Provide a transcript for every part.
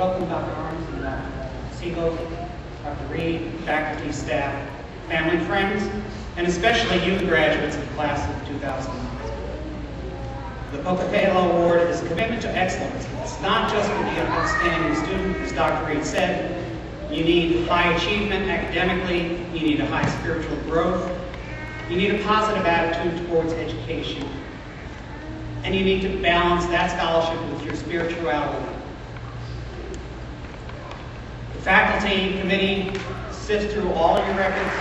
Welcome, Dr. Arms and Dr. Siegel, Dr. Reed, faculty, staff, family, friends, and especially you, the graduates of the class of 2009. The Pocatello Award is a commitment to excellence. It's not just to be an outstanding student, as Dr. Reed said. You need high achievement academically, you need a high spiritual growth, you need a positive attitude towards education, and you need to balance that scholarship with your spirituality. The faculty committee sifts through all of your records.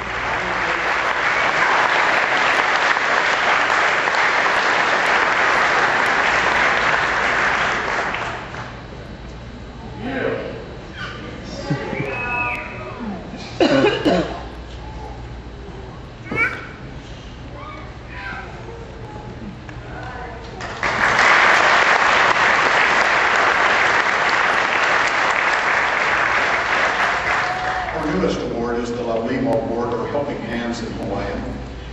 Our newest award is the Laulimo Award, or Helping Hands in Hawaiian,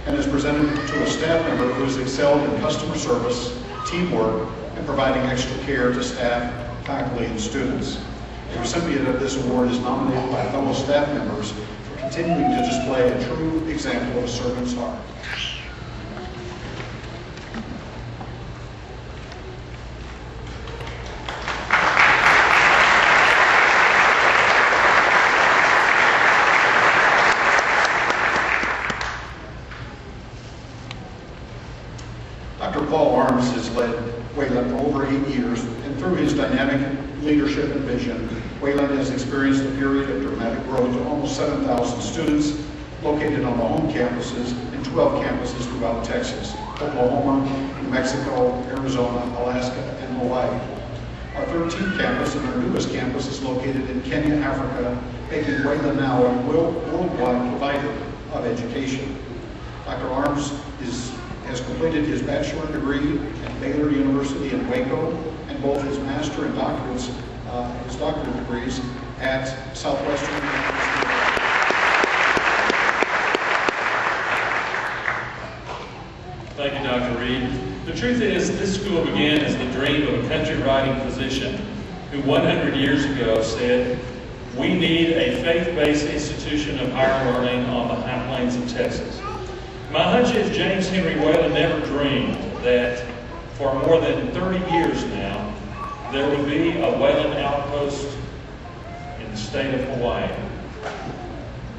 and is presented to a staff member who has excelled in customer service, teamwork, and providing extra care to staff, faculty, and students. The recipient of this award is nominated by fellow staff members for continuing to display a true example of a servant's heart. Dr. Paul Arms has led Wayland for over 8 years, and through his dynamic leadership and vision, Wayland has experienced a period of dramatic growth to almost 7,000 students located on the home campuses and 12 campuses throughout Texas, Oklahoma, New Mexico, Arizona, Alaska, and Hawaii. Our 13th campus and our newest campus is located in Kenya, Africa, making Wayland now a worldwide provider of education. Dr. Arms has completed his bachelor degree at Baylor University in Waco, and both his master and his doctorate degrees at Southwestern University. Thank you, Dr. Reed. The truth is, this school began as the dream of a country-riding physician who 100 years ago said, "We need a faith-based institution of higher learning on the high plains of Texas." My hunch is James Henry Wayland never dreamed that for more than 30 years now, there would be a Wayland outpost in the state of Hawaii.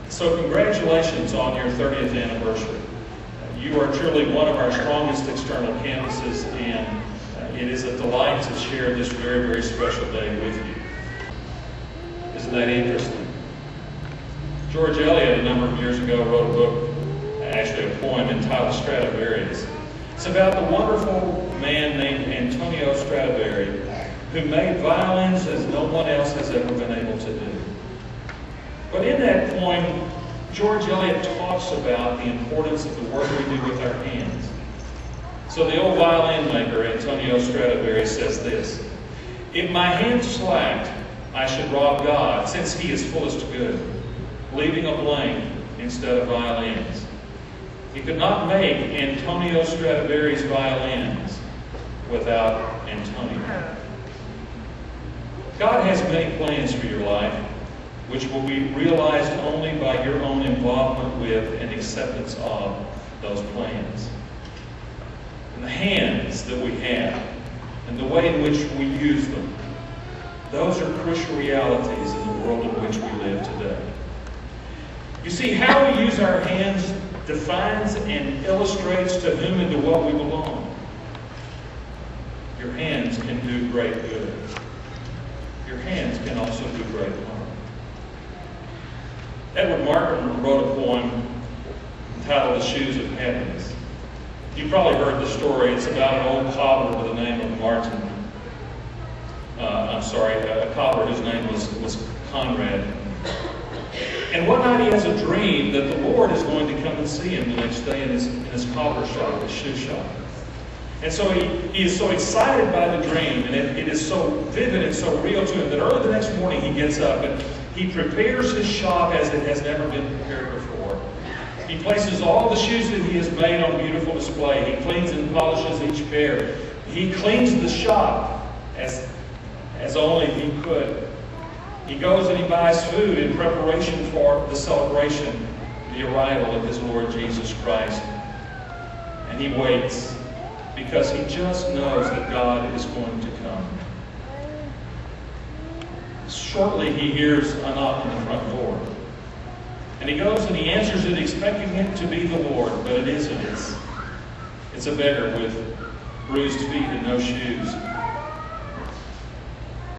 So congratulations on your 30th anniversary. You are truly one of our strongest external campuses, and it is a delight to share this very, very special day with you. Isn't that interesting? George Eliot, a number of years ago, wrote a book, actually a poem entitled Stradivarius. It's about the wonderful man named Antonio Stradivari, who made violins as no one else has ever been able to do. But in that poem, George Eliot talks about the importance of the work we do with our hands. So the old violin maker, Antonio Stradivari, says this: "If my hands slacked, I should rob God, since he is fullest good, leaving a blank instead of violins." He could not make Antonio Stradivari's violins without Antonio. God has many plans for your life, which will be realized only by your own involvement with and acceptance of those plans. And the hands that we have, and the way in which we use them, those are crucial realities in the world in which we live today. You see, how we use our hands defines and illustrates to whom and to what we belong. Your hands can do great good. Your hands can also do great harm. Edward Martin wrote a poem entitled The Shoes of Happiness. You've probably heard the story. It's about an old cobbler with the name of Martin. A cobbler whose name was Conrad. And one night he has a dream that the Lord is going to come and see him the next day in his cobbler shop, his shoe shop. And so he is so excited by the dream, and it is so vivid and so real to him that early the next morning he gets up and he prepares his shop as it has never been prepared before. He places all the shoes that he has made on beautiful display. He cleans and polishes each pair. He cleans the shop as only he could. He goes and he buys food in preparation for the celebration, the arrival of his Lord Jesus Christ. And he waits because he just knows that God is going to come. Shortly he hears a knock on the front door. And he goes and he answers it expecting it to be the Lord, but it isn't. It's a beggar with bruised feet and no shoes.